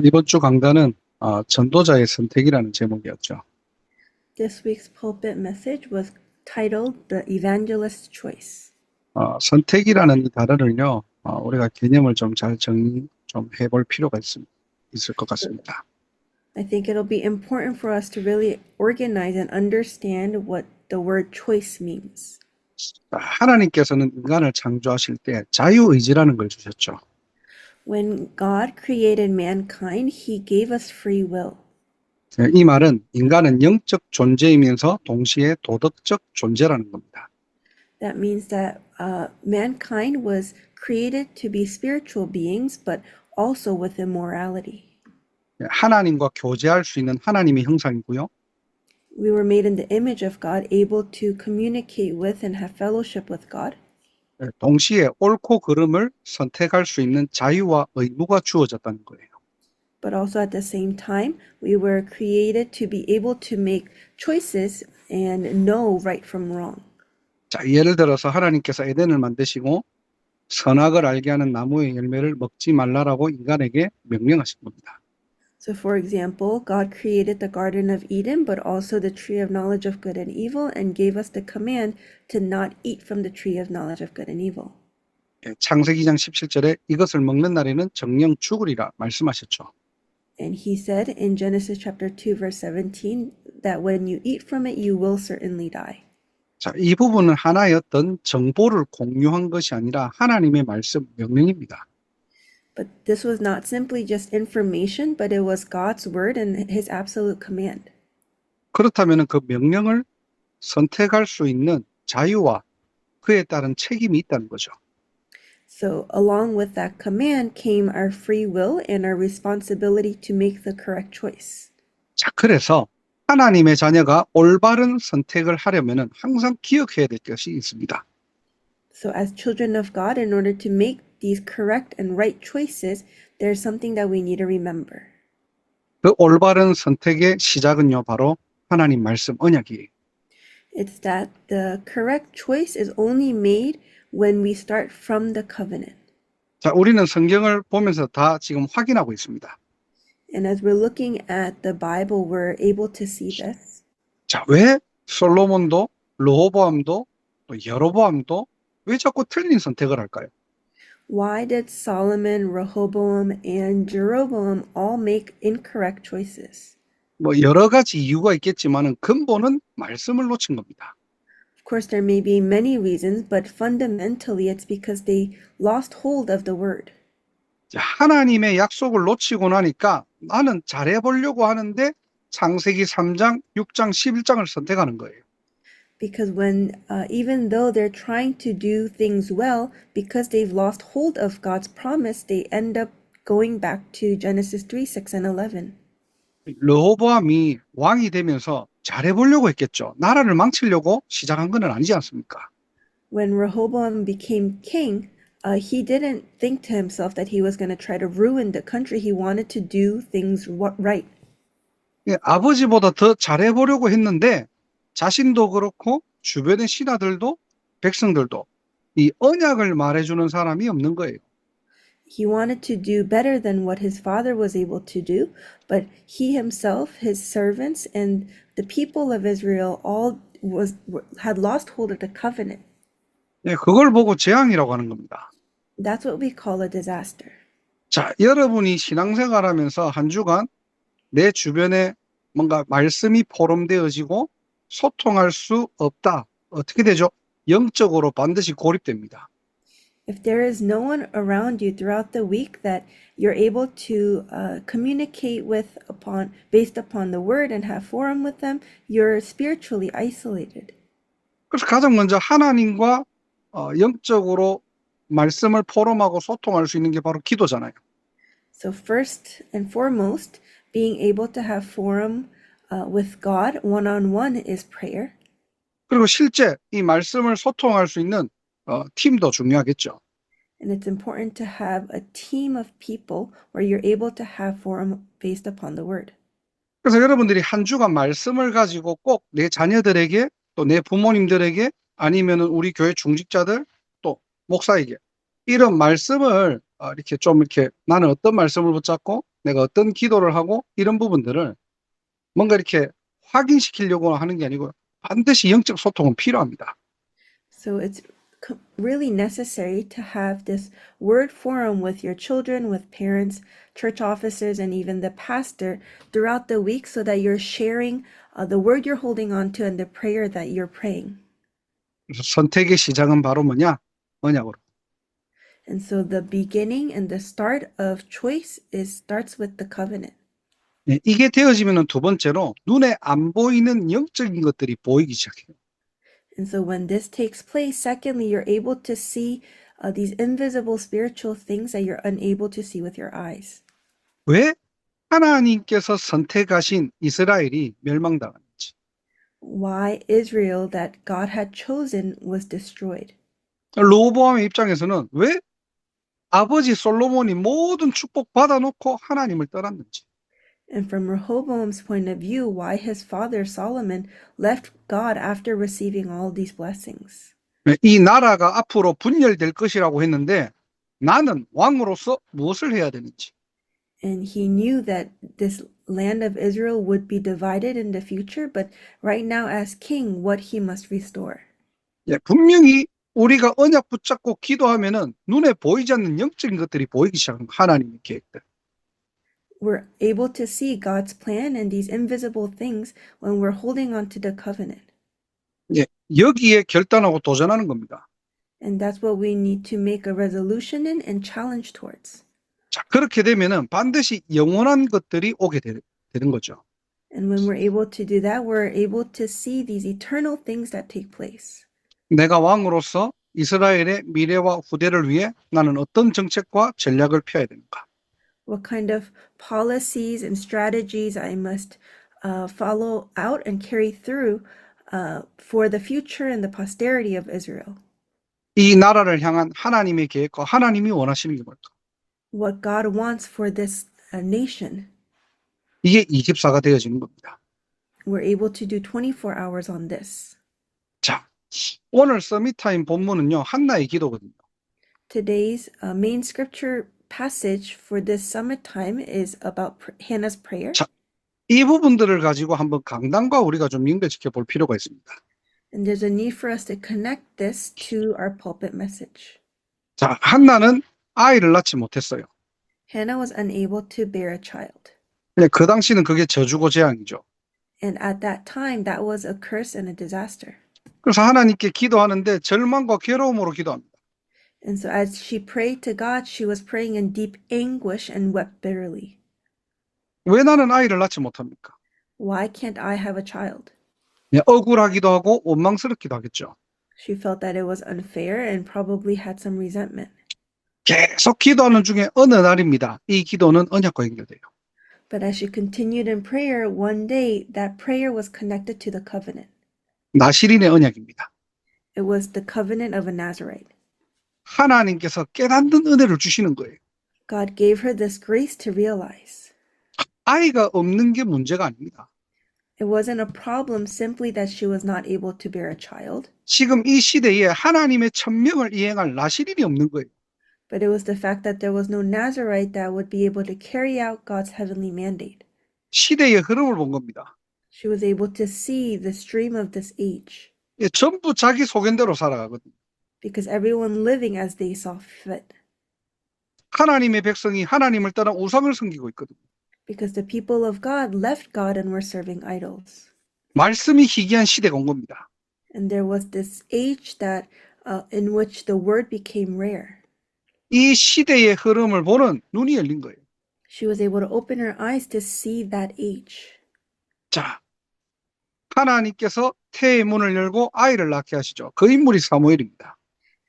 이번 주 강단은 전도자의 선택이라는 제목이었죠. This week's pulpit message was titled The Evangelist's Choice. 선택이라는 이 단어를요, 우리가 개념을 좀 잘 정리 좀 해볼 필요가 있을 것 같습니다. I think it'll be important for us to really organize and understand what the word choice means. 하나님께서는 인간을 창조하실 때 자유의지라는 걸 주셨죠. When God created mankind, He gave us free will. 이 말은 인간은 영적 존재이면서 동시에 도덕적 존재라는 겁니다. That means that mankind was created to be spiritual beings, but also with immorality. 하나님과 교제할 수 있는 하나님의 형상이고요. We were made in the image of God, able to communicate with and have fellowship with God. 동시에 옳고 그름을 선택할 수 있는 자유와 의무가 주어졌다는 거예요. But also at the same time, we were created to be able to make choices and know right from wrong. 자, 예를 들어서 하나님께서 에덴을 만드시고 선악을 알게 하는 나무의 열매를 먹지 말라라고 인간에게 명령하신 겁니다. So for example, God created the Garden of Eden, but also the tree of knowledge of good and evil, and gave us the command to not eat from the tree of knowledge of good and evil. 창세기 2장 17절에 이것을 먹는 날에는 정령 죽으리라 말씀하셨죠. And he said in Genesis chapter 2 verse 17 that when you eat from it, you will certainly die. 자, 이 부분은 하나의 어떤 정보를 공유한 것이 아니라 하나님의 말씀 명령입니다. But this was not simply just information, but it was God's word and his absolute command. 그렇다면 그 명령을 선택할 수 있는 자유와 그에 따른 책임이 있다는 거죠. So along with that command came our free will and our responsibility to make the correct choice. 자, 그래서 하나님의 자녀가 올바른 선택을 하려면 항상 기억해야 될 것이 있습니다. So as children of God, in order to make these correct and right choices, there's something that we need to remember. 그 올바른 선택의 시작은요, 바로 하나님 말씀 언약이에요. It's that the correct choice is only made when we start from the covenant. 자, 우리는 성경을 보면서 다 지금 확인하고 있습니다. And as we're looking at the Bible, we're able to see this. 자, 왜 솔로몬도, 르호보암도, 또 여로보암도 왜 자꾸 틀린 선택을 할까요? Why did Solomon, Rehoboam, and Jeroboam all make incorrect choices? 뭐 여러 가지 이유가 있겠지만은 근본은 말씀을 놓친 겁니다. Of course, there may be many reasons, but fundamentally it's because they lost hold of the word. 자, 하나님의 약속을 놓치고 나니까 나는 잘해보려고 하는데 창세기 3장, 6장, 11장을 선택하는 거예요. Because when, even though they're trying to do things well, because they've lost hold of God's promise, they end up going back to Genesis 3, 6, and 11. 르호보암이 왕이 되면서 잘해보려고 했겠죠. 나라를 망치려고 시작한 건 아니지 않습니까? When Rehoboam became king, he didn't think to himself that he was going to try to ruin the country. He wanted to do things right. 예, 아버지보다 더 잘해보려고 했는데 자신도 그렇고 주변의 신하들도 백성들도 이 언약을 말해주는 사람이 없는 거예요. He wanted to do better than what his father was able to do, but he himself, his servants, and the people of Israel all had lost hold of the covenant. 예, 그걸 보고 재앙이라고 하는 겁니다. That's what we call a disaster. 자, 여러분이 신앙생활하면서 한 주간 내 주변에 뭔가 말씀이 포럼되어지고 소통할 수 없다. 어떻게 되죠? 영적으로 반드시 고립됩니다. If there is no one around you throughout the week that you're able to communicate with based upon the word and have forum with them, you're spiritually isolated. 그래서 가장 먼저 하나님과 영적으로 말씀을 포럼하고 소통할 수 있는 게 바로 기도잖아요. So first and foremost, being able to have forum with God one-on-one is prayer. 그리고 실제 이 말씀을 소통할 수 있는 팀도 중요하겠죠. And it's important to have a team of people where you're able to have forum based upon the word. 그래서 여러분들이 한 주간 말씀을 가지고 꼭 내 자녀들에게 또 내 부모님들에게 아니면은 우리 교회 중직자들 또 목사에게 이런 말씀을 이렇게 좀 이렇게 나는 어떤 말씀을 붙잡고 내가 어떤 기도를 하고 이런 부분들을 뭔가 이렇게 확인시키려고 하는 게 아니고 반드시 영적 소통은 필요합니다. So it's really necessary to have this word forum with your children, with parents, church officers, and even the pastor throughout the week so that you're sharing the word you're holding on to and the prayer that you're praying. 그래서 선택의 시작은 바로 뭐냐? 언약으로. And so the beginning and the start of choice starts with the covenant. 예, 이게 되어지면은 두 번째로 눈에 안 보이는 영적인 것들이 보이기 시작해요. And so when this takes place, secondly, you're able to see these invisible spiritual things that you're unable to see with your eyes. 왜 하나님께서 선택하신 이스라엘이 멸망당하는지. Why Israel that God had chosen was destroyed. 로보암의 입장에서는 왜 아버지 솔로몬이 모든 축복 받아놓고 하나님을 떠났는지. And from Rehoboam's point of view, why his father Solomon left God after receiving all these blessings. 이 나라가 앞으로 분열될 것이라고 했는데 나는 왕으로서 무엇을 해야 되는지. And he knew that this land of Israel would be divided in the future, but right now as king, what he must restore. 예, 분명히 우리가 언약 붙잡고 기도하면은 눈에 보이지 않는 영적인 것들이 보이기 시작한 하나님의 계획들. We're able to see God's plan and these invisible things when we're holding on to the covenant. 예, 여기에 결단하고 도전하는 겁니다. And that's what we need to make a resolution in and challenge towards. 자, 그렇게 되면은 반드시 영원한 것들이 오게 되는 거죠. And when we're able to do that, we're able to see these eternal things that take place. 내가 왕으로서 이스라엘의 미래와 후대를 위해 나는 어떤 정책과 전략을 펴야 되는가? What kind of policies and strategies I must follow out and carry through for the future and the posterity of Israel. 이 나라를 향한 하나님의 계획과 하나님이 원하시는 게 뭘까? What God wants for this nation. 이게 24가 되어지는 겁니다. We're able to do 24 hours on this. 자, 오늘 서밋타임 본문은요, 한나의 기도거든요. Today's main scripture passage for this summit time is about Hannah's prayer. 자, 이 부분들을 가지고 한번 강단과 우리가 좀 연결시켜 볼 필요가 있습니다. And there's a need for us to connect this to our pulpit message. 자, 한나는 아이를 낳지 못했어요. Hannah was unable to bear a child. 그 당시는 그게 저주고 재앙이죠. And at that time, that was a curse and a disaster. 그래서 하나님께 기도하는데 절망과 괴로움으로 기도합니다. And so as she prayed to God, she was praying in deep anguish and wept bitterly. 왜 나는 아이를 낳지 못합니까? Why can't I have a child? 억울하기도 하고 원망스럽기도 하겠죠. She felt that it was unfair and probably had some resentment. 계속 기도하는 중에 어느 날입니다. 이 기도는 언약과 연결돼요. But as she continued in prayer, one day that prayer was connected to the covenant. 나실인의 언약입니다. It was the covenant of a Nazarite. 하나님께서 깨닫는 은혜를 주시는 거예요. God gave her this grace to realize. 아이가 없는 게 문제가 아닙니다. It wasn't a problem simply that she was not able to bear a child. 지금 이 시대에 하나님의 천명을 이행할 나실인이 없는 거예요. But it was the fact that there was no Nazarite that would be able to carry out God's heavenly mandate. 시대의 흐름을 본 겁니다. She was able to see the stream of this age. 전부 자기 소견대로 살아가거든요. Because everyone living as they saw fit. 하나님의 백성이 하나님을 떠나 우상을 섬기고 있거든요. Because the people of God left God and were serving idols. 말씀이 희귀한 시대가 온 겁니다. And there was this age that in which the word became rare. 이 시대의 흐름을 보는 눈이 열린 거예요. She was able to open her eyes to see that age. 자, 하나님께서 태의 문을 열고 아이를 낳게 하시죠. 그 인물이 사무엘입니다.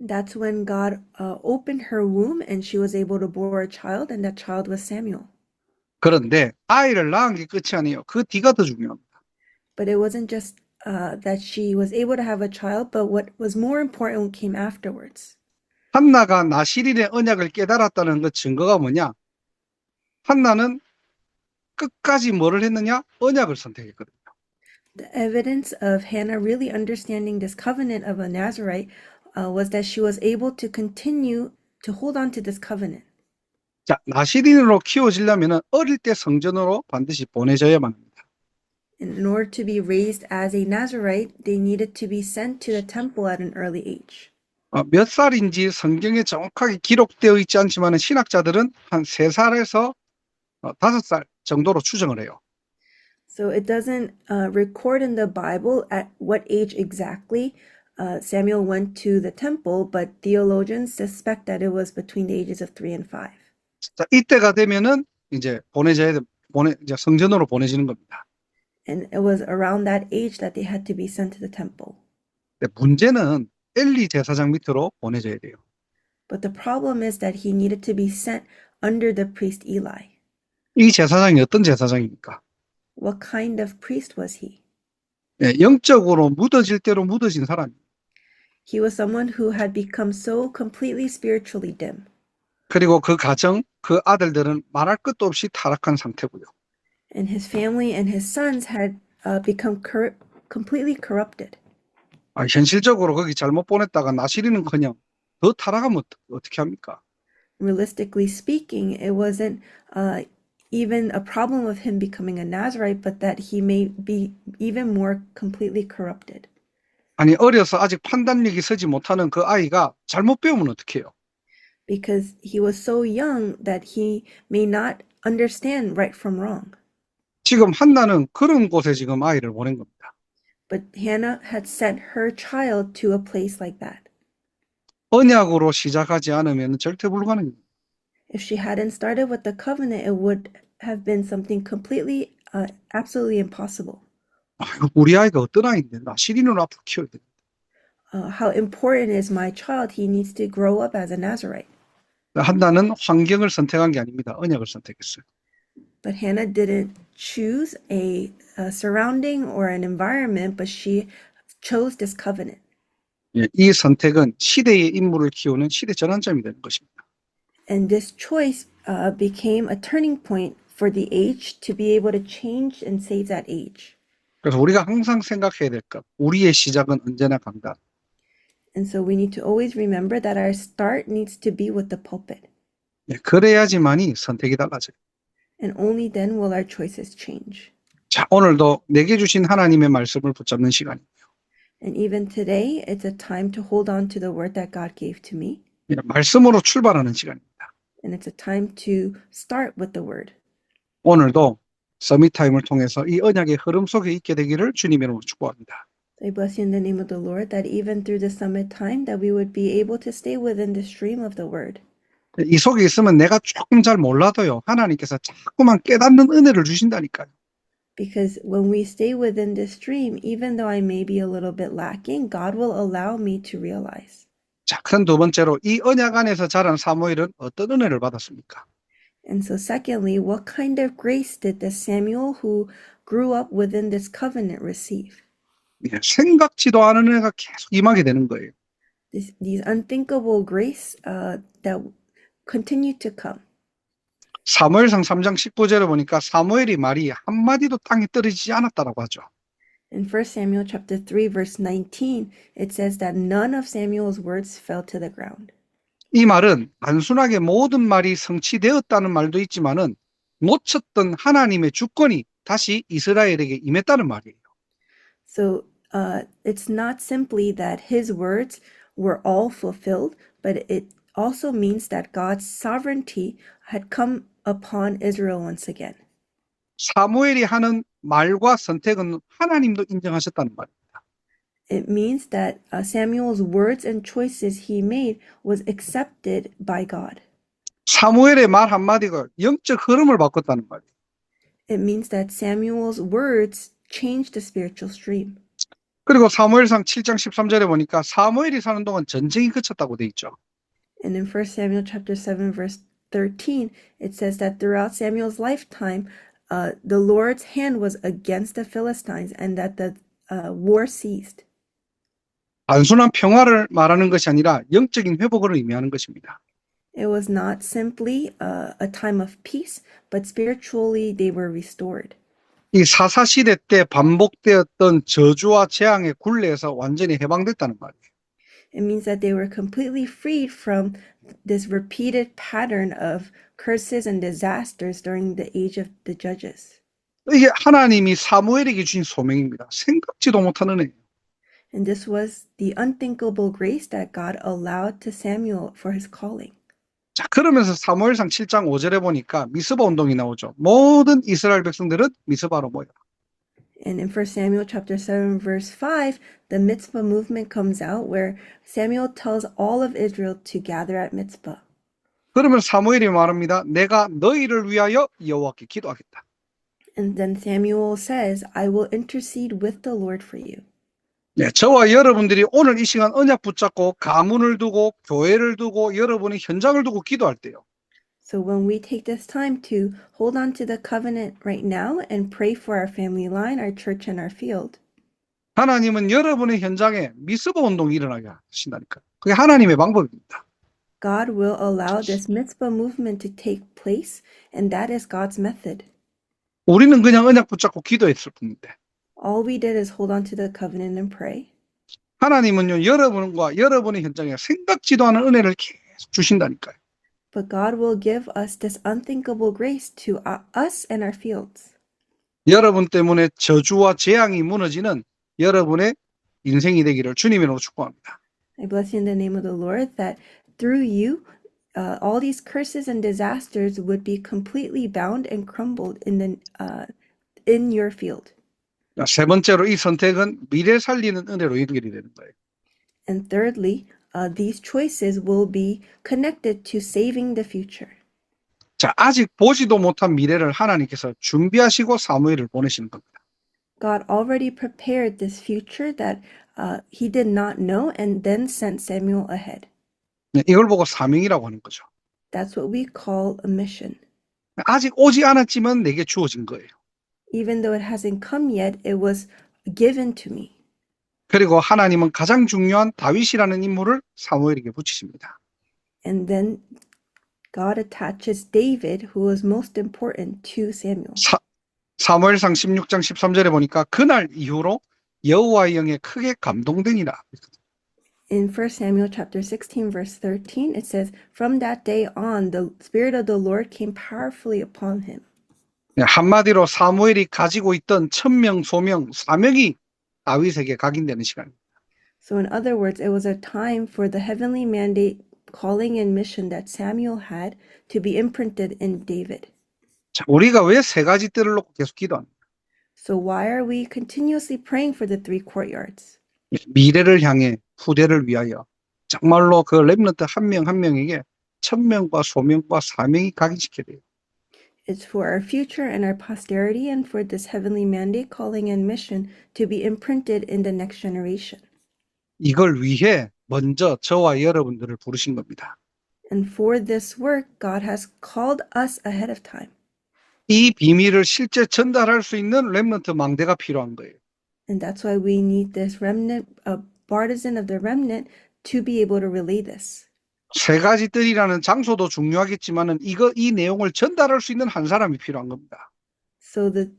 That's when God opened her womb and she was able to bore a child, and that child was Samuel. 그런데 아이를 낳은 게 끝이 아니에요. 그 뒤가 더 중요합니다. But it wasn't just that she was able to have a child, but what was more important came afterwards. 한나가 나실인의 언약을 깨달았다는 그 증거가 뭐냐? 한나는 끝까지 뭐를 했느냐? 언약을 선택했거든요. The evidence of Hannah really understanding this covenant of a Nazarite was that she was able to continue to hold on to this covenant. 자, 나시린으로 키워지려면 어릴 때 성전으로 반드시 보내져야만 합니다. And in order to be raised as a Nazarite, they needed to be sent to the temple at an early age. 몇 살인지 성경에 정확하게 기록되어 있지 않지만 신학자들은 한 3살에서 5살 정도로 추정을 해요. So it doesn't record in the Bible at what age exactly Samuel went to the temple, but theologians suspect that it was between the ages of 3 and 5. 자, 이때가 되면은 이제 이제 성전으로 보내지는 겁니다. And it was around that age that they had to be sent to the temple. 근데 문제는 엘리 제사장 밑으로 보내져야 돼요. But the problem is that he needed to be sent under the priest Eli. 이 제사장이 어떤 제사장입니까? What kind of priest was he? 영적으로 묻어질 대로 묻어진 사람이에요. He was someone who had become so completely spiritually dim. 그리고 그 가정, 그 아들들은 말할 것도 없이 타락한 상태고요. And his family and his sons had become completely corrupted. 현실적으로 거기 잘못 보냈다가 나시리는커녕 더 타락하면 어떻게 합니까? Realistically speaking, it wasn't even a problem of him becoming a Nazarite, but that he may be even more completely corrupted. 아니 어려서 아직 판단력이 서지 못하는 그 아이가 잘못 배우면 어떡해요? Because he was so young that he may not understand right from wrong. 지금 한나는 그런 곳에 지금 아이를 보낸 겁니다. But Hannah had sent her child to a place like that. 언약으로 시작하지 않으면 절대 불가능입니다. If she hadn't started with the covenant, it would have been something completely, absolutely impossible. 우리 아이가 어떤 아이인데 나시린으로 앞으로 키워야 돼. How important is my child? He needs to grow up as a Nazarite. 한나는 환경을 선택한 게 아닙니다. 언약을 선택했어요. But Hannah didn't choose a surrounding or an environment, but she chose this covenant. 이 선택은 시대의 인물을 키우는 시대 전환점이 되는 것입니다. And this choice became a turning point for the age to be able to change and save that age. 그래서 우리가 항상 생각해야 될 것, 우리의 시작은 언제나 강단. And so we need to always remember that our start needs to be with the pulpit. 그래야지만이 선택이 달라져요. And only then will our choices change. 자, 오늘도 내게 주신 하나님의 말씀을 붙잡는 시간이에요. And even today, it's a time to hold on to the word that God gave to me. 말씀으로 출발하는 시간입니다. And it's a time to start with the word. 오늘도 서밋타임을 통해서 이 언약의 흐름 속에 있게 되기를 주님의 이름으로 축복합니다. I bless you in the name of the Lord that even through the summit time that we would be able to stay within the stream of the word. 이 속에 있으면 내가 조금 잘 몰라도요. 하나님께서 자꾸만 깨닫는 은혜를 주신다니까요. Because when we stay within this stream, even though I may be a little bit lacking, God will allow me to realize. 자, 큰 두 번째로 이 언약 안에서 자란 사무엘은 어떤 은혜를 받았습니까? And so secondly, what kind of grace did the Samuel who grew up within this covenant receive? 생각지도 않은 은혜가 계속 임하게 되는 거예요. These unthinkable grace that continue to come. 사무엘상 3장 19절에 보니까 사무엘이 말이 한마디도 땅에 떨어지지 않았다라고 하죠. In 1 Samuel chapter 3 verse 19, it says that none of Samuel's words fell to the ground. 이 말은 단순하게 모든 말이 성취되었다는 말도 있지만은 놓쳤던 하나님의 주권이 다시 이스라엘에게 임했다는 말이에요. So it's not simply that his words were all fulfilled, but it also means that God's sovereignty had come upon Israel once again. 사무엘이 하는 말과 선택은 하나님도 인정하셨다는 말입니다. It means that Samuel's words and choices he made was accepted by God. 사무엘의 말 한마디가 영적 흐름을 바꿨다는 말이에요. It means that Samuel's words changed the spiritual stream. 그리고 사무엘상 7장 13절에 보니까 사무엘이 사는 동안 전쟁이 그쳤다고 돼 있죠. And in 1 Samuel chapter 7 verse 13, it says that throughout Samuel's lifetime, the Lord's hand was against the Philistines and that the war ceased. 단순한 평화를 말하는 것이 아니라 영적인 회복을 의미하는 것입니다. It was not simply a time of peace, but spiritually they were restored. 이 사사시대 때 반복되었던 저주와 재앙의 굴레에서 완전히 해방됐다는 말이에요. It means that they were completely freed from this repeated pattern of curses and disasters during the age of the judges. 이게 하나님이 사무엘에게 주신 소명입니다. 생각지도 못한 은혜예요. And this was the unthinkable grace that God allowed to Samuel for his calling. 자, 그러면서 사무엘상 7장 5절에 보니까 미스바 운동이 나오죠. 모든 이스라엘 백성들은 미스바로 모여라. And in 1 Samuel chapter 7 verse 5, the Mitzvah movement comes out where Samuel tells all of Israel to gather at Mitzvah. 그러면 사무엘이 말합니다. 내가 너희를 위하여 여호와께 기도하겠다. And then Samuel says, I will intercede with the Lord for you. 네, 저와 여러분들이 오늘 이 시간 언약 붙잡고 가문을 두고 교회를 두고 여러분의 현장을 두고 기도할 때요. So when we take this time to hold on to the covenant right now and pray for our family line, our church, and our field, 하나님은 여러분의 현장에 미스바 운동이 일어나게 하신다니까요. 그게 하나님의 방법입니다. God will allow this mitzvah movement to take place, and that is God's method. 우리는 그냥 언약 붙잡고 기도했을 뿐인데 All we did is hold on to the covenant and pray. 하나님은요, 여러분과 여러분의 현장에 생각지도 않은 은혜를 계속 주신다니까요. But God will give us this unthinkable grace to us and our fields. 여러분 때문에 저주와 재앙이 무너지는 여러분의 인생이 되기를 주님의 이름으로 축복합니다. I bless you in the name of the Lord that through you, all these curses and disasters would be completely bound and crumbled in your field. 자, 세 번째로 이 선택은 미래 살리는 은혜로 연결이 되는 거예요. And thirdly, these choices will be connected to saving the future. 자, 아직 보지도 못한 미래를 하나님께서 준비하시고 사무엘을 보내시는 겁니다. God already prepared this future that he did not know and then sent Samuel ahead. 네, 이걸 보고 사명이라고 하는 거죠. That's what we call a mission. 아직 오지 않았지만 내게 주어진 거예요. Even though it hasn't come yet, it was given to me. 그리고 하나님은 가장 중요한 다윗이라는 인물을 사무엘에게 붙이십니다. And then God attaches David, who was most important, to Samuel. 사무엘상 16장 13절에 보니까 그날 이후로 여호와의 영에 크게 감동되니라. In 1 Samuel chapter 16 verse 13, it says, From that day on, the Spirit of the Lord came powerfully upon him. 한마디로 사무엘이 가지고 있던 천명, 소명, 사명이 다윗에게 각인되는 시간입니다. So in other words, it was a time for the heavenly mandate, calling and mission that Samuel had to be imprinted in David. 자, 우리가 왜 세 가지 뜰을 놓고 계속 기도합니까? So why are we continuously praying for the three courtyards? 미래를 향해 후대를 위하여 정말로 그 렘넌트 한 명 한 명에게 천명과 소명과 사명이 각인시켜야 돼요. It's for our future and our posterity and for this heavenly mandate, calling and mission to be imprinted in the next generation. 이걸 위해 먼저 저와 여러분들을 부르신 겁니다. And for this work, God has called us ahead of time. 이 비밀을 실제 전달할 수 있는 렘넌트 망대가 필요한 거예요. And that's why we need this remnant, a partisan of the remnant, to be able to relay this. 세 가지 뜰이라는 장소도 중요하겠지만은 이 내용을 전달할 수 있는 한 사람이 필요한 겁니다. So the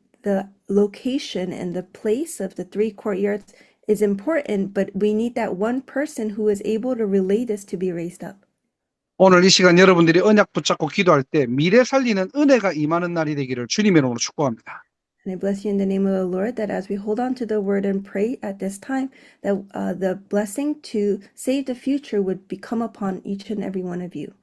location and the place of the three courtyards is important, but we need that one person who is able to relay this to be raised up. 오늘 이 시간 여러분들이 언약 붙잡고 기도할 때 미래 살리는 은혜가 임하는 날이 되기를 주님의 이름으로 축복합니다. And I bless you in the name of the Lord that as we hold on to the word and pray at this time, that the blessing to save the future would become upon each and every one of you.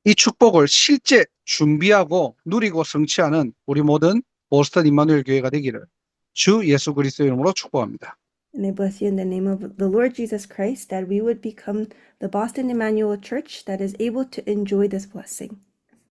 이 축복을 실제 준비하고 누리고 성취하는 우리 모든 보스턴 임마누엘 교회가 되기를 주 예수 그리스도의 이름으로 축복합니다. And I bless you in the name of the Lord Jesus Christ that we would become the Boston Emmanuel Church that is able to enjoy this blessing.